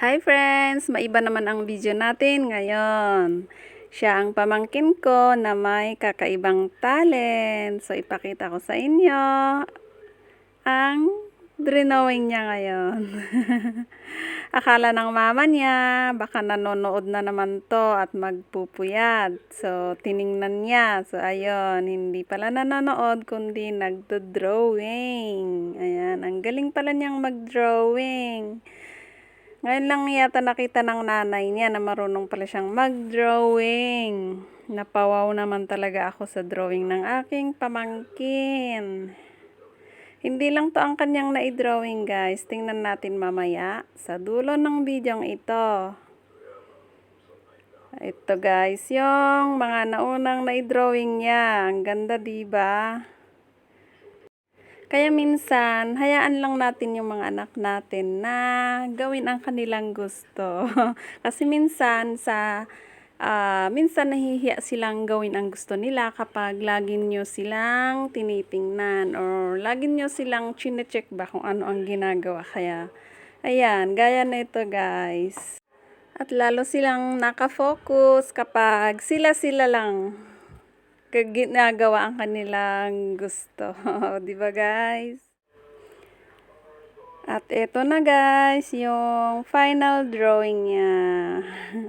Hi friends! Maiba naman ang video natin ngayon. Siya ang pamangkin ko na may kakaibang talent. So ipakita ko sa inyo ang drawing niya ngayon. Akala ng mama niya, baka nanonood na naman to at magpupuyat. So tiningnan niya. So ayun, hindi pala nanonood kundi nagdo-drawing. Ayan, ang galing pala niyang mag-drawing. Ngayon lang yata nakita ng nanay niya na marunong pala siyang mag-drawing. Napawaw naman talaga ako sa drawing ng aking pamangkin. Hindi lang to ang kanyang na-drawing guys. Tingnan natin mamaya sa dulo ng bidyong ito. Ito guys, yung mga naunang na-drawing niya. Ang ganda diba? Kaya minsan, hayaan lang natin yung mga anak natin na gawin ang kanilang gusto. Kasi minsan minsan nahihiya silang gawin ang gusto nila kapag lagi nyo silang tinitingnan or lagi nyo silang chine-check ba kung ano ang ginagawa. Kaya, ayan, gaya na ito guys. At lalo silang nakafocus kapag sila-sila lang ginagawa ang kanilang gusto. Di ba guys? At eto na guys, yung final drawing niya.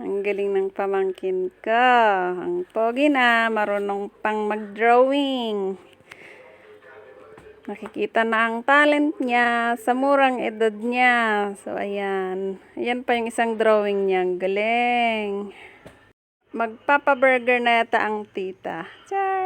Ang galing ng pamangkin ko. Ang pogi na, marunong pang mag-drawing. Nakikita na ang talent niya sa murang edad niya. So ayan. Ayan pa yung isang drawing niya. Ang galing. Magpapa-burger na yata ang tita. Char!